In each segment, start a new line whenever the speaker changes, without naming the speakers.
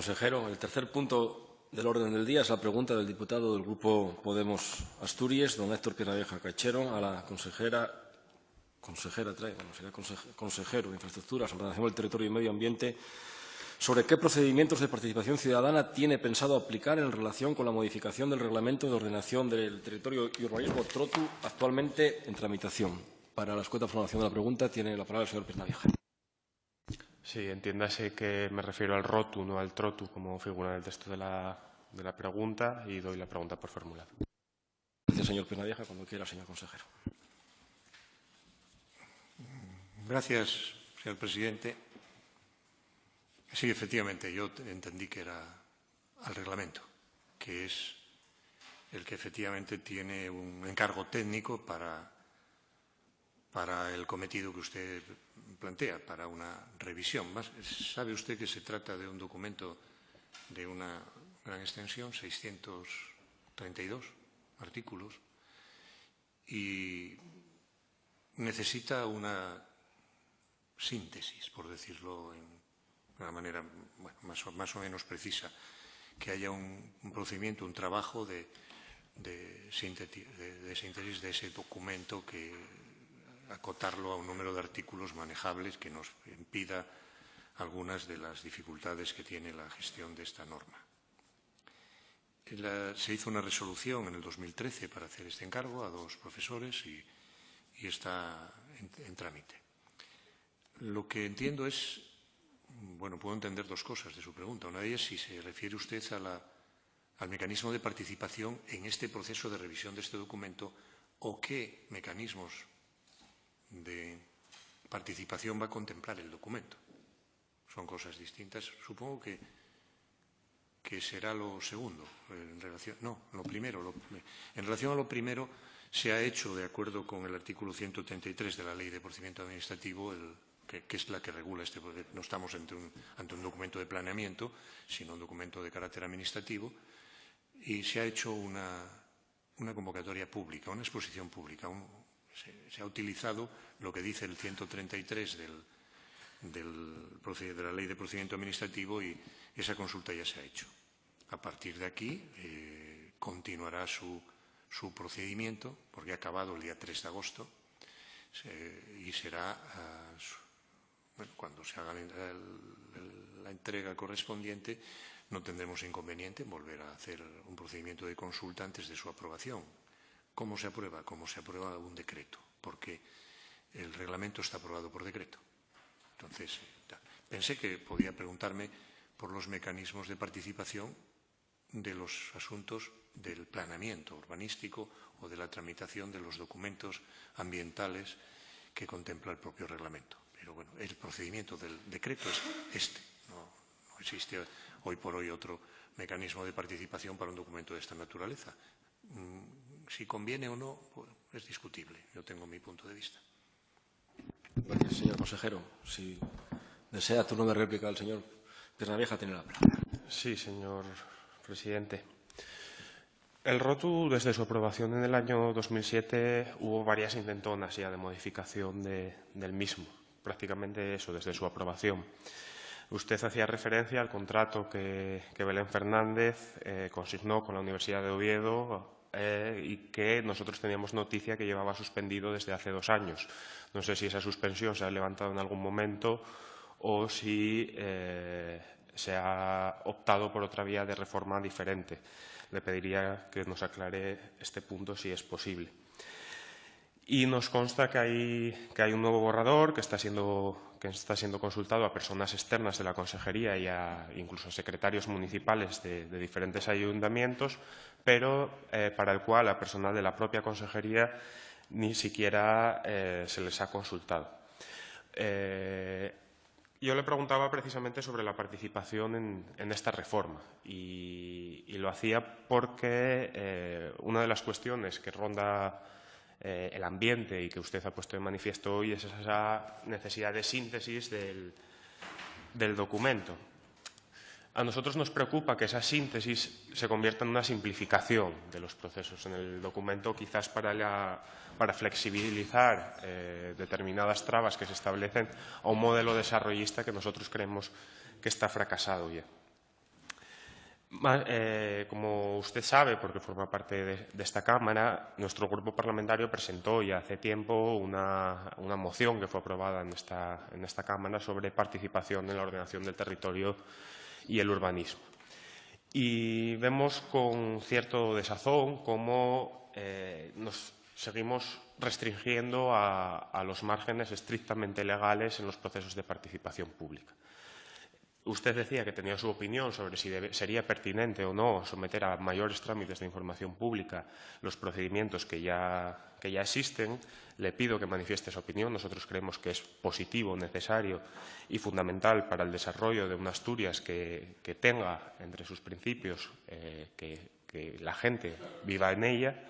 consejero. El tercer punto del orden del día es la pregunta del diputado del Grupo Podemos Asturias, don Héctor Piedrahita Cachero, a la consejero de Infraestructuras, Ordenación del Territorio y Medio Ambiente, sobre qué procedimientos de participación ciudadana tiene pensado aplicar en relación con la modificación del Reglamento de Ordenación del Territorio y Urbanismo TROTU, actualmente en tramitación. Para la escueta formulación de la pregunta tiene la palabra el señor Piedrahita.
Sí, entiéndase que me refiero al ROTU, no al TROTU, como figura en el texto de la pregunta, y doy la pregunta por formulada.
Gracias, señor Piedrahita. Cuando quiera, señor consejero.
Gracias, señor presidente. Sí, efectivamente, yo entendí que era al reglamento, que es el que efectivamente tiene un encargo técnico para el cometido que usted plantea, para una revisión. Sabe usted que se trata de un documento de una gran extensión, 632 artículos, y necesita una síntesis, por decirlo de una manera más o menos precisa, que haya un procedimiento, un trabajo de síntesis de ese documento, que acotarlo a un número de artículos manejables que nos impida algunas de las dificultades que tiene la gestión de esta norma. Se hizo una resolución en el 2013 para hacer este encargo a 2 profesores y está en trámite. Lo que entiendo es, bueno, puedo entender 2 cosas de su pregunta. Una de ellas, si se refiere usted al mecanismo de participación en este proceso de revisión de este documento, o qué mecanismos de participación va a contemplar el documento. Son cosas distintas. Supongo que será lo segundo. En relación a lo primero, se ha hecho, de acuerdo con el artículo 133 de la Ley de Procedimiento Administrativo, que es la que regula este proceso. No estamos ante un documento de planeamiento, sino un documento de carácter administrativo, y se ha hecho una convocatoria pública, una exposición pública. Se ha utilizado lo que dice el 133 de la Ley de Procedimiento Administrativo, y esa consulta ya se ha hecho. A partir de aquí continuará su procedimiento, porque ha acabado el día 3 de agosto, y será, cuando se haga la entrega correspondiente, no tendremos inconveniente en volver a hacer un procedimiento de consulta antes de su aprobación. ¿Cómo se aprueba? Como se aprueba un decreto, porque el reglamento está aprobado por decreto. Entonces, pensé que podía preguntarme por los mecanismos de participación de los asuntos del planeamiento urbanístico o de la tramitación de los documentos ambientales que contempla el propio reglamento. Pero bueno, el procedimiento del decreto es este. No existe hoy por hoy otro mecanismo de participación para un documento de esta naturaleza. Si conviene o no, pues es discutible. Yo tengo mi punto de vista.
Gracias, señor consejero. Si desea turno de réplica al señor Piedrahita, tiene la palabra.
Sí, señor presidente. El ROTU, desde su aprobación en el año 2007, hubo varias intentonas ya de modificación del mismo. Prácticamente eso, desde su aprobación. Usted hacía referencia al contrato que Belén Fernández consignó con la Universidad de Oviedo y que nosotros teníamos noticia que llevaba suspendido desde hace 2 años. No sé si esa suspensión se ha levantado en algún momento o si se ha optado por otra vía de reforma diferente. Le pediría que nos aclare este punto si es posible. Y nos consta que hay un nuevo borrador que está siendo consultado a personas externas de la Consejería y incluso a secretarios municipales de diferentes ayuntamientos, pero para el cual a personal de la propia Consejería ni siquiera se les ha consultado. Yo le preguntaba precisamente sobre la participación en esta reforma y lo hacía porque una de las cuestiones que ronda el ambiente y que usted ha puesto de manifiesto hoy es esa necesidad de síntesis del documento. A nosotros nos preocupa que esa síntesis se convierta en una simplificación de los procesos en el documento, quizás para flexibilizar determinadas trabas que se establecen a un modelo desarrollista que nosotros creemos que está fracasado ya. Como usted sabe, porque forma parte de esta Cámara, nuestro grupo parlamentario presentó ya hace tiempo una moción que fue aprobada en esta Cámara sobre participación en la ordenación del territorio y el urbanismo. Y vemos con cierto desazón cómo nos seguimos restringiendo a los márgenes estrictamente legales en los procesos de participación pública. Usted decía que tenía su opinión sobre si sería pertinente o no someter a mayores trámites de información pública los procedimientos que ya existen. Le pido que manifieste esa opinión. Nosotros creemos que es positivo, necesario y fundamental para el desarrollo de una Asturias que tenga entre sus principios que la gente viva en ella.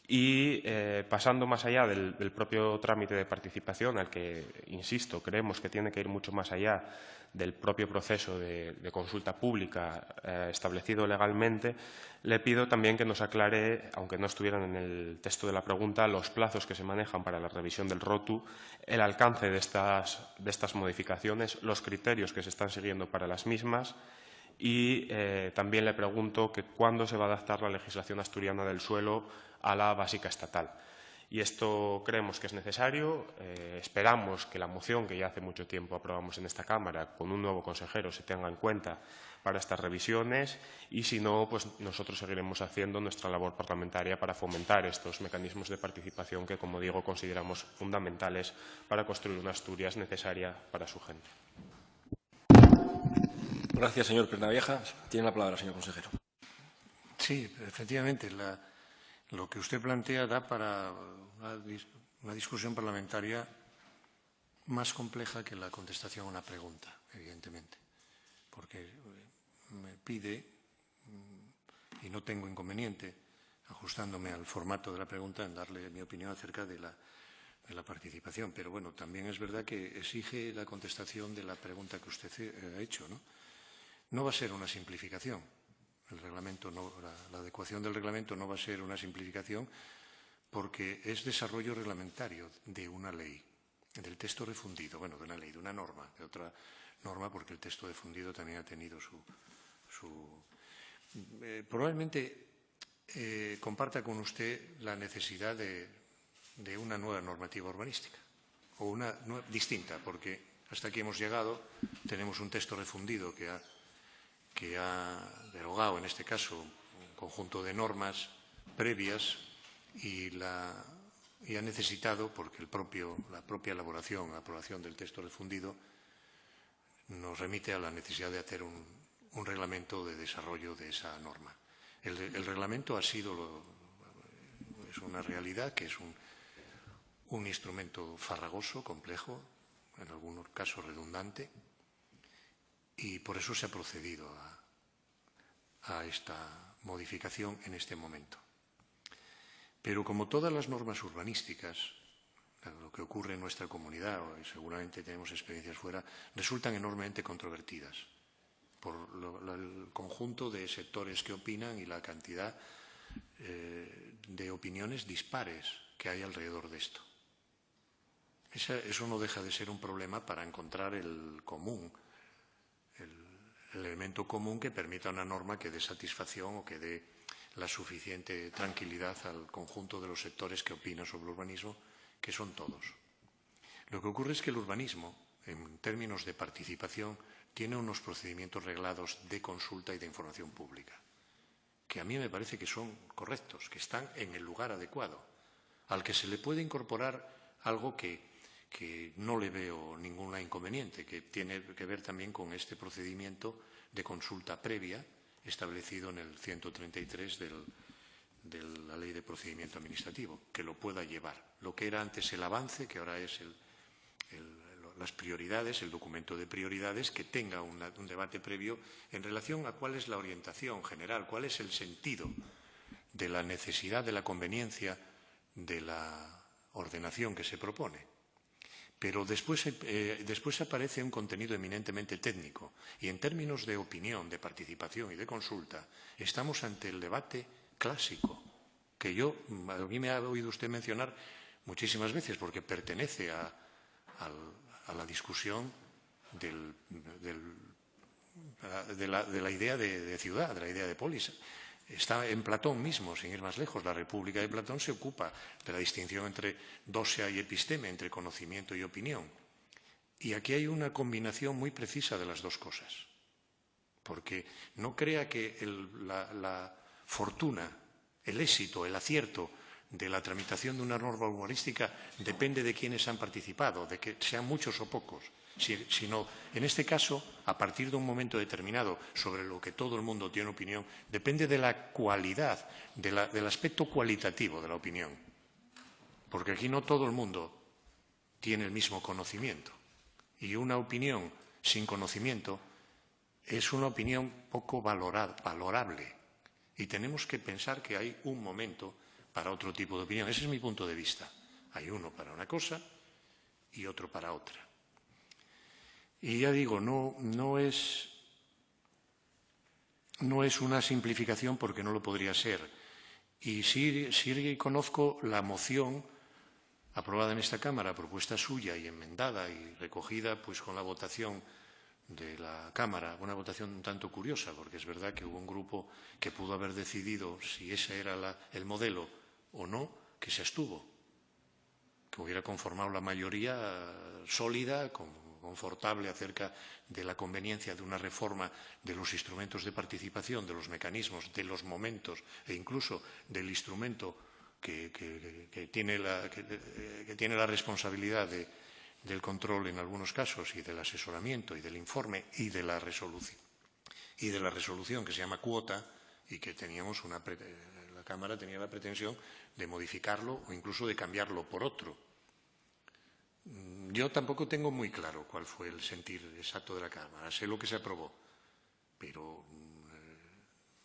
Y pasando más allá del propio trámite de participación, al que, insisto, creemos que tiene que ir mucho más allá del propio proceso de consulta pública establecido legalmente, le pido también que nos aclare, aunque no estuvieran en el texto de la pregunta, los plazos que se manejan para la revisión del ROTU, el alcance de estas modificaciones, los criterios que se están siguiendo para las mismas y también le pregunto que cuándo se va a adaptar la legislación asturiana del suelo a la básica estatal. Y esto creemos que es necesario. Esperamos que la moción que ya hace mucho tiempo aprobamos en esta Cámara con un nuevo consejero se tenga en cuenta para estas revisiones y, si no, pues nosotros seguiremos haciendo nuestra labor parlamentaria para fomentar estos mecanismos de participación que, como digo, consideramos fundamentales para construir una Asturias necesaria para su gente.
Gracias, señor Pernavieja. Tiene la palabra, señor consejero.
Sí, efectivamente, lo que usted plantea da para una discusión parlamentaria más compleja que la contestación a una pregunta, evidentemente, porque me pide, y no tengo inconveniente, ajustándome al formato de la pregunta, en darle mi opinión acerca de la participación. Pero, bueno, también es verdad que exige la contestación de la pregunta que usted ha hecho, ¿no? No va a ser una simplificación. El reglamento la adecuación del reglamento no va a ser una simplificación porque es desarrollo reglamentario de una ley, del texto refundido, bueno, de una ley, de una norma, de otra norma, porque el texto refundido también ha tenido probablemente comparta con usted la necesidad de una nueva normativa urbanística, o una distinta, porque hasta aquí hemos llegado, tenemos un texto refundido que ha derogado, en este caso, un conjunto de normas previas y ha necesitado, porque la propia elaboración, la aprobación del texto refundido nos remite a la necesidad de hacer un reglamento de desarrollo de esa norma. El reglamento es una realidad que es un instrumento farragoso, complejo, en algunos casos redundante, y por eso se ha procedido a esta modificación en este momento. Pero como todas las normas urbanísticas, lo que ocurre en nuestra comunidad, y seguramente tenemos experiencias fuera, resultan enormemente controvertidas por el conjunto de sectores que opinan y la cantidad de opiniones dispares que hay alrededor de esto. Eso no deja de ser un problema para encontrar el común, el elemento común que permita una norma que dé satisfacción o que dé la suficiente tranquilidad al conjunto de los sectores que opinan sobre el urbanismo, que son todos. Lo que ocurre es que el urbanismo, en términos de participación, tiene unos procedimientos reglados de consulta y de información pública, que a mí me parece que son correctos, que están en el lugar adecuado, al que se le puede incorporar algo que no le veo ningún inconveniente, que tiene que ver también con este procedimiento de consulta previa establecido en el 133 de la Ley de Procedimiento Administrativo, que lo pueda llevar. Lo que era antes el avance, que ahora es las prioridades, el documento de prioridades, que tenga un debate previo en relación a cuál es la orientación general, cuál es el sentido de la necesidad, de la conveniencia de la ordenación que se propone. Pero después aparece un contenido eminentemente técnico y en términos de opinión, de participación y de consulta estamos ante el debate clásico que a mí me ha oído usted mencionar muchísimas veces porque pertenece a la discusión del de la idea de ciudad, de la idea de polis. Está en Platón mismo, sin ir más lejos. La República de Platón se ocupa de la distinción entre doxia y episteme, entre conocimiento y opinión. Y aquí hay una combinación muy precisa de las dos cosas. Porque no crea que la fortuna, el éxito, el acierto de la tramitación de una norma urbanística depende de quienes han participado, de que sean muchos o pocos, sino, en este caso, a partir de un momento determinado sobre lo que todo el mundo tiene opinión, depende de la cualidad, del aspecto cualitativo de la opinión. Porque aquí no todo el mundo tiene el mismo conocimiento. Y una opinión sin conocimiento es una opinión poco valorable. Y tenemos que pensar que hay un momento para otro tipo de opinión. Ese es mi punto de vista. Hay uno para una cosa y otro para otra. Y ya digo, no es una simplificación porque no lo podría ser. Y sí conozco la moción aprobada en esta Cámara, propuesta suya y enmendada y recogida pues con la votación de la Cámara, una votación un tanto curiosa, porque es verdad que hubo un grupo que pudo haber decidido si ese era el modelo o no, que se abstuvo, que hubiera conformado la mayoría sólida, confortable acerca de la conveniencia de una reforma de los instrumentos de participación, de los mecanismos, de los momentos e incluso del instrumento que tiene la responsabilidad del control en algunos casos y del asesoramiento y del informe y de la resolución que se llama cuota y que la Cámara tenía la pretensión de modificarlo o incluso de cambiarlo por otro. Yo tampoco tengo muy claro cuál fue el sentir exacto de la Cámara. Sé lo que se aprobó, pero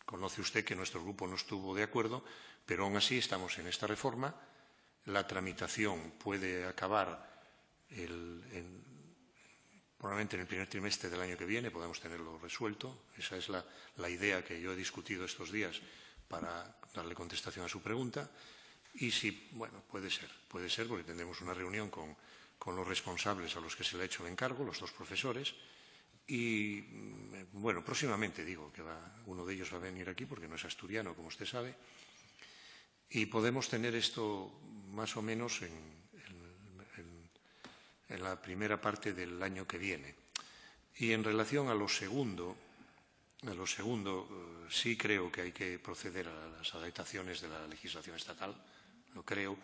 conoce usted que nuestro grupo no estuvo de acuerdo, pero aún así estamos en esta reforma. La tramitación puede acabar probablemente en el primer trimestre del año que viene, podemos tenerlo resuelto. Esa es la idea que yo he discutido estos días para darle contestación a su pregunta. Y sí, bueno, puede ser porque tendremos una reunión con los responsables a los que se le ha hecho el encargo, los dos profesores. Y, bueno, próximamente digo que uno de ellos va a venir aquí porque no es asturiano, como usted sabe. Y podemos tener esto más o menos en la primera parte del año que viene. Y en relación a lo segundo, sí creo que hay que proceder a las adaptaciones de la legislación estatal, lo creo,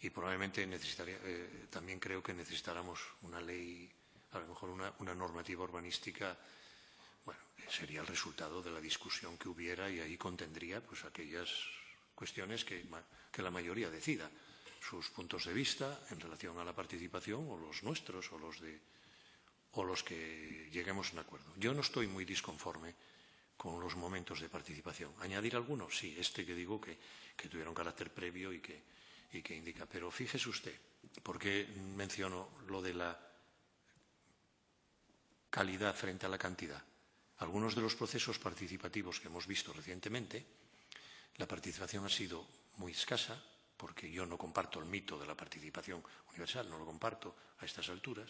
y probablemente también creo que necesitáramos una ley, a lo mejor una normativa urbanística. Bueno, sería el resultado de la discusión que hubiera y ahí contendría pues aquellas cuestiones que la mayoría decida, sus puntos de vista en relación a la participación o los nuestros o los que lleguemos a un acuerdo. Yo no estoy muy disconforme con los momentos de participación. ¿Añadir alguno? Sí, que digo que tuviera un carácter previo y que indica. Pero fíjese usted, ¿por qué menciono lo de la calidad frente a la cantidad? Algunos de los procesos participativos que hemos visto recientemente, la participación ha sido muy escasa, porque yo no comparto el mito de la participación universal, no lo comparto a estas alturas,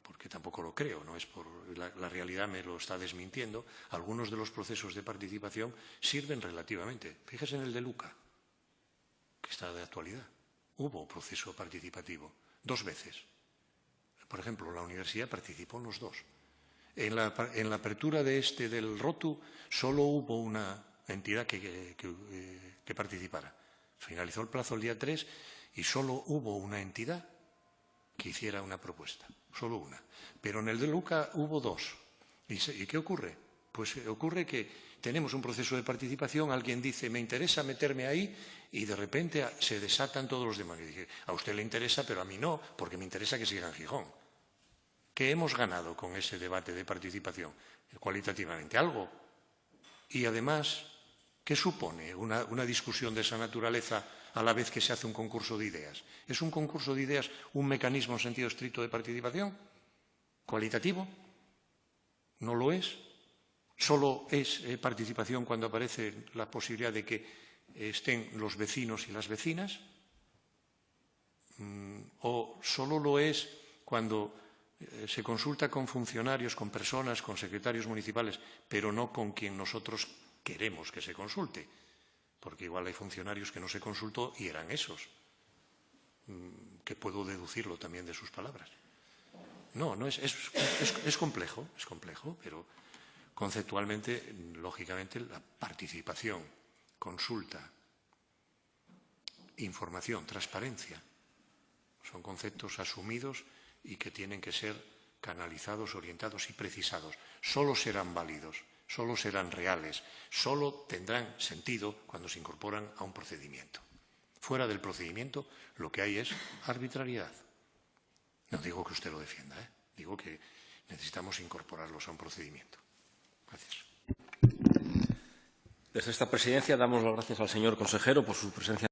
porque tampoco lo creo, no es por la realidad me lo está desmintiendo. Algunos de los procesos de participación sirven relativamente. Fíjese en el de Luca, que está de actualidad. Hubo proceso participativo 2 veces. Por ejemplo, la universidad participó en los 2. En la apertura del ROTU solo hubo una entidad que participara. Finalizó el plazo el día 3 y solo hubo una entidad que hiciera una propuesta, solo una. Pero en el de Luca hubo 2. ¿Y qué ocurre? Pues ocurre que tenemos un proceso de participación, alguien dice, me interesa meterme ahí, y de repente se desatan todos los demás. Y dije, a usted le interesa, pero a mí no, porque me interesa que siga en Gijón. ¿Qué hemos ganado con ese debate de participación? Cualitativamente, algo. Y además, ¿qué supone una discusión de esa naturaleza a la vez que se hace un concurso de ideas? ¿Es un concurso de ideas un mecanismo en sentido estricto de participación? ¿Cualitativo? ¿No lo es? ¿Solo es participación cuando aparece la posibilidad de que estén los vecinos y las vecinas? ¿O solo lo es cuando Se consulta con funcionarios, con personas, con secretarios municipales, pero no con quien nosotros queremos que se consulte, porque igual hay funcionarios que no se consultó y eran esos, que puedo deducirlo también de sus palabras. No, es complejo, pero conceptualmente, lógicamente, la participación, consulta, información, transparencia, son conceptos asumidos y que tienen que ser canalizados, orientados y precisados. Solo serán válidos, solo serán reales, solo tendrán sentido cuando se incorporan a un procedimiento. Fuera del procedimiento lo que hay es arbitrariedad. No digo que usted lo defienda, digo que necesitamos incorporarlos a un procedimiento. Gracias.
Desde esta presidencia damos las gracias al señor consejero por su presencia.